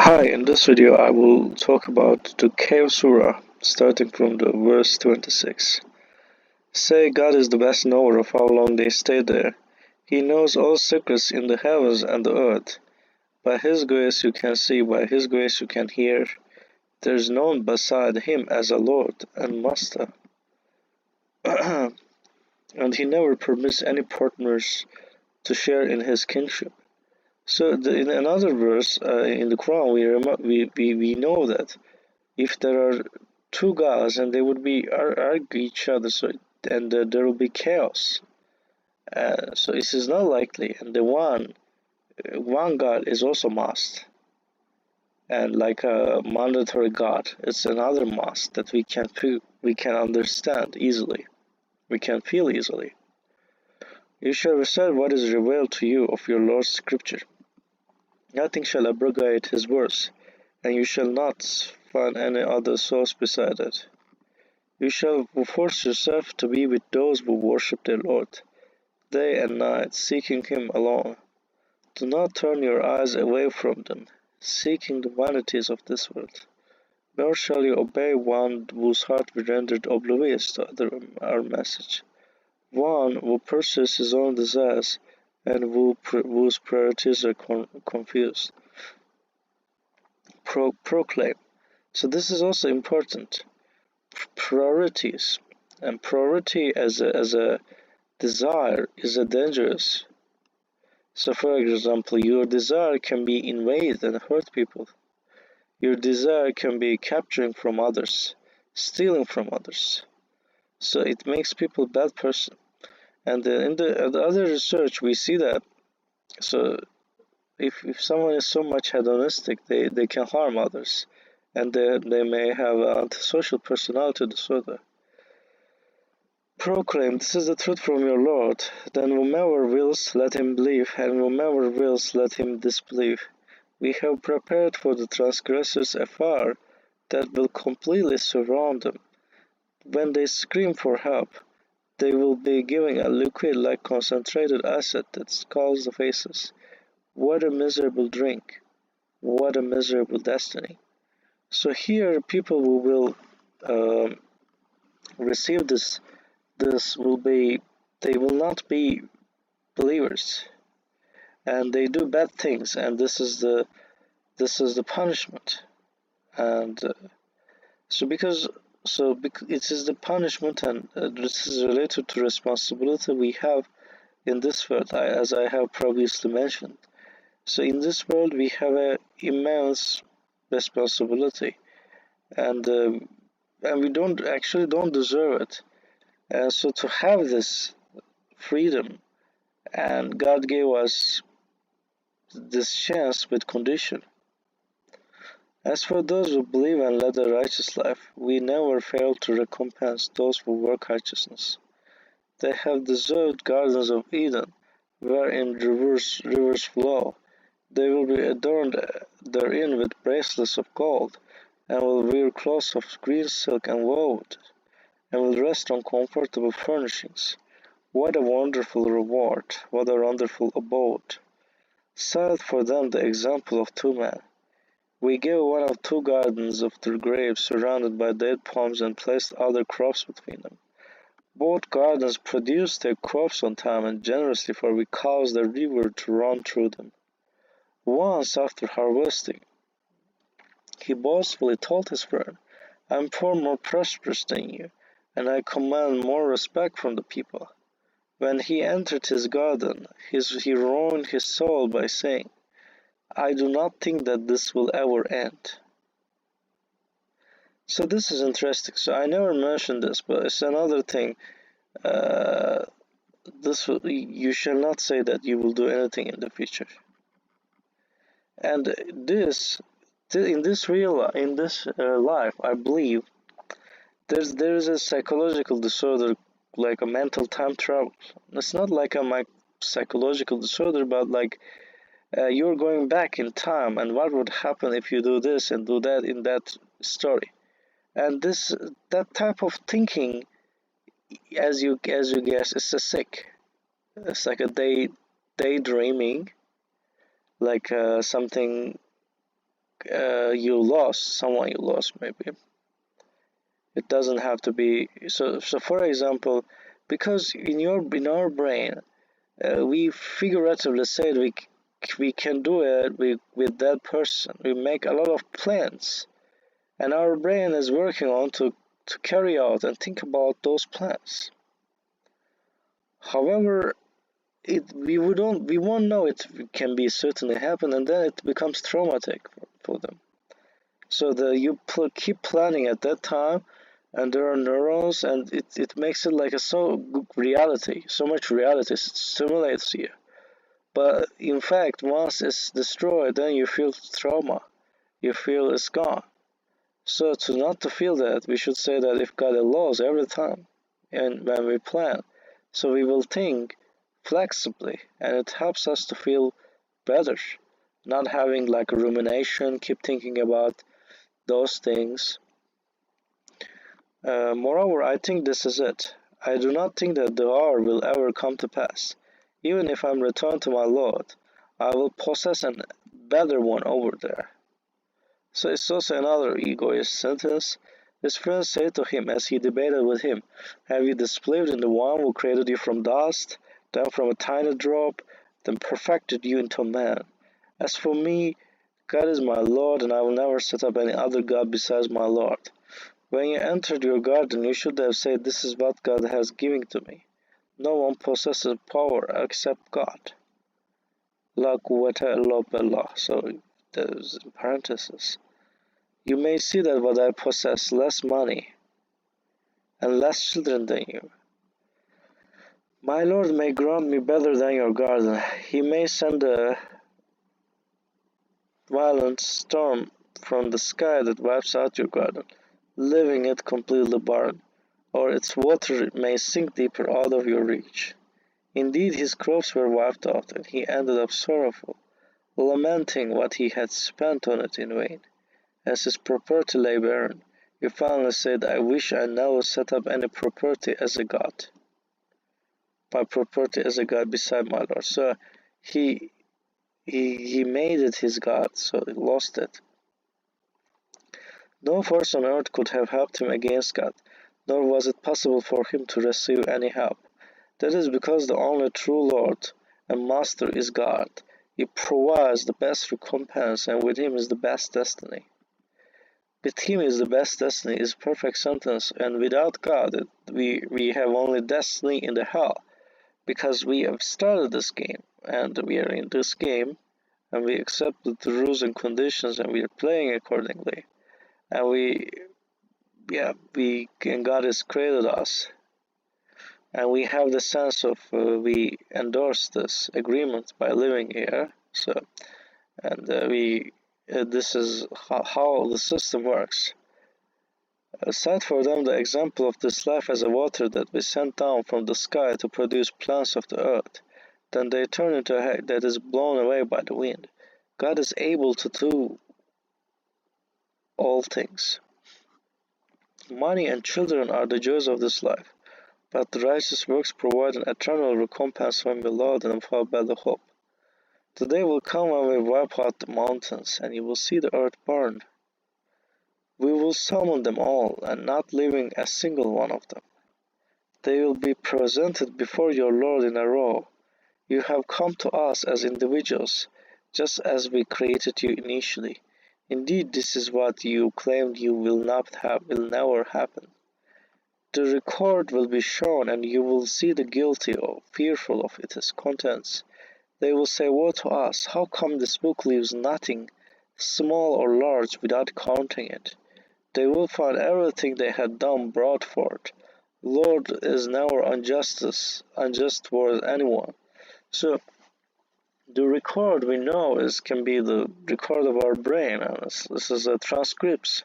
Hi, in this video I will talk about the cave surah, starting from the verse 26. Say God is the best knower of how long they stayed there. He knows all secrets in the heavens and the earth. By His grace you can see, by His grace you can hear. There is none beside Him as a Lord and Master. And He never permits any partners to share in His kingship. So in another verse in the Quran we know that if there are two gods and they would be argue each other, and there will be chaos. So this is not likely, and the one god is also must, and like a mandatory god, it's another must that we can understand easily, we can feel easily. You shall recite what is revealed to you of your Lord's scripture. Nothing shall abrogate His words, and you shall not find any other source beside it. You shall force yourself to be with those who worship their Lord, day and night, seeking Him alone. Do not turn your eyes away from them, seeking the vanities of this world. Nor shall you obey one whose heart we rendered oblivious to our message, one who pursues his own desires and whose priorities are confused. Proclaim. So this is also important. Priorities. And priority as a desire is a dangerous. So for example, your desire can be invade and hurt people. Your desire can be capturing from others, stealing from others. So it makes people a bad person. And in the other research we see that, so if someone is so much hedonistic, they can harm others, and they may have an antisocial personality disorder. Proclaim, this is the truth from your Lord. Then whomever wills, let him believe, and whomever wills, let him disbelieve. We have prepared for the transgressors a fire that will completely surround them. When they scream for help, they will be giving a liquid like concentrated acid that scalds the faces. What a miserable drink! What a miserable destiny! So here, people who will receive this will be, they will not be believers, and they do bad things, and this is the punishment. And it is the punishment, and this is related to responsibility we have in this world, as I have previously mentioned. So in this world we have an immense responsibility, and we don't deserve it. So to have this freedom, and God gave us this chance with condition. As for those who believe and lead a righteous life, we never fail to recompense those who work righteousness. They have deserved gardens of Eden, wherein rivers flow. They will be adorned therein with bracelets of gold, and will wear clothes of green silk and woad, and will rest on comfortable furnishings. What a wonderful reward! What a wonderful abode! Set for them the example of two men. We gave one of two gardens of their grapes surrounded by date palms and placed other crops between them. Both gardens produced their crops on time and generously, for we caused the river to run through them. Once after harvesting, he boastfully told his friend, I am far more prosperous than you, and I command more respect from the people. When he entered his garden, he ruined his soul by saying, I do not think that this will ever end. So this is interesting. So I never mentioned this, but it's another thing. You shall not say that you will do anything in the future. And in this life, I believe there is a psychological disorder, like a mental time travel. It's not like a psychological disorder, but like you're going back in time, and what would happen if you do this and do that in that story. And that type of thinking, as you guess, is a sick. It's like a daydreaming, like something you lost someone, you lost maybe. It doesn't have to be so. So for example, because in our brain, we figuratively say we can do it with that person. We make a lot of plans, and our brain is working on to carry out and think about those plans. However, we won't know it can be certainly happen, and then it becomes traumatic for them. So you keep planning at that time, and there are neurons, and it makes it like a so good reality, so much reality stimulates you. But in fact, once it's destroyed, then you feel trauma. You feel it's gone. So to not to feel that, we should say that if God allows every time, and when we plan, so we will think flexibly, and it helps us to feel better, not having like a rumination, keep thinking about those things. Moreover, I think this is it. I do not think that the hour will ever come to pass. Even if I'm returned to my Lord, I will possess a better one over there. So it's also another egoist sentence. His friends said to him as he debated with him, "Have you disbelieved in the one who created you from dust, then from a tiny drop, then perfected you into a man? As for me, God is my Lord, and I will never set up any other God besides my Lord. When you entered your garden, you should have said, 'This is what God has given to me.' No one possesses power except God." La quwwata illa billah. So there's in parentheses. You may see that what I possess less money and less children than you. My Lord may grant me better than your garden. He may send a violent storm from the sky that wipes out your garden, leaving it completely barren, or its water may sink deeper out of your reach. Indeed, his crops were wiped out, and he ended up sorrowful, lamenting what he had spent on it in vain. As his property lay barren, he finally said, "I wish I never set up any property as a god. My property as a god beside my Lord." So he made it his god, so he lost it. No force on earth could have helped him against God, nor was it possible for him to receive any help. That is because the only true Lord and Master is God. He provides the best recompense, and with him is the best destiny. With him is the best destiny is perfect sentence, and without God we have only destiny in the hell, because we have started this game, and we are in this game, and we accepted the rules and conditions, and we are playing accordingly. And and God has created us, and we have the sense of we endorse this agreement by living here. So, and this is how the system works. Cite for them the example of this life as a water that we send down from the sky to produce plants of the earth. Then they turn into a hay that is blown away by the wind. God is able to do all things. Money and children are the joys of this life, but the righteous works provide an eternal recompense from the Lord and far better hope. The day will come when we wipe out the mountains, and you will see the earth burned. We will summon them all, and not leaving a single one of them. They will be presented before your Lord in a row. You have come to us as individuals, just as we created you initially. Indeed, this is what you claimed you will never happen. The record will be shown, and you will see the guilty, fearful of its contents. They will say, "Woe to us! How come this book leaves nothing, small or large, without counting it?" They will find everything they had done brought forth. Lord is never unjust toward anyone. So the record we know can be the record of our brain. This is a transcripts,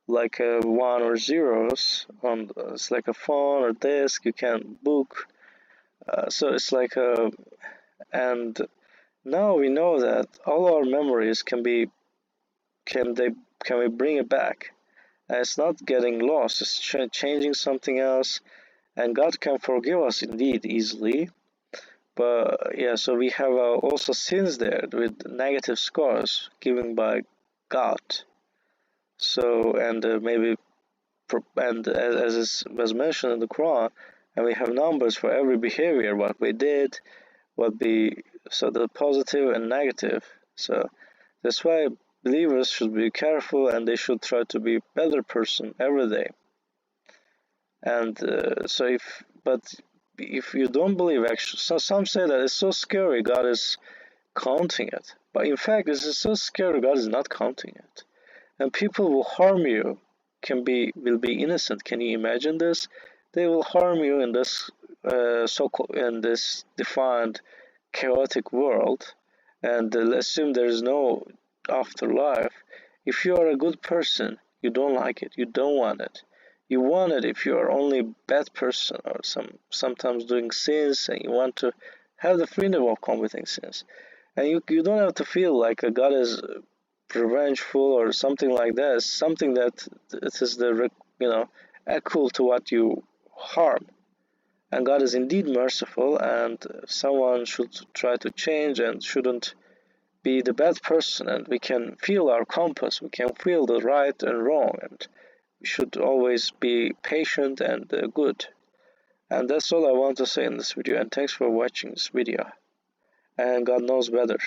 like a one or zeros on. It's like a phone or disk. You can book. So it's like a, and now we know that all our memories can we bring it back? And it's not getting lost. It's changing something else, and God can forgive us indeed easily. But yeah, so we have also sins there with negative scores given by God. So, and maybe, and as mentioned in the Quran, and we have numbers for every behavior, what we did, so the positive and negative. So that's why believers should be careful, and they should try to be a better person every day. And but if you don't believe, actually, some say that it's so scary, God is counting it. But in fact, this is so scary, God is not counting it. And people will harm you, will be innocent. Can you imagine this? They will harm you in this in this defined chaotic world, and assume there is no afterlife. If you are a good person, you don't like it. You don't want it. You want it if you are only a bad person or sometimes doing sins, and you want to have the freedom of committing sins. And you don't have to feel like a God is revengeful or something like that. It's something that it is equal to what you harm. And God is indeed merciful, and someone should try to change and shouldn't be the bad person. And we can feel our compass, we can feel the right and wrong, and we should always be patient and good. And that's all I want to say in this video, and thanks for watching this video. And God knows better.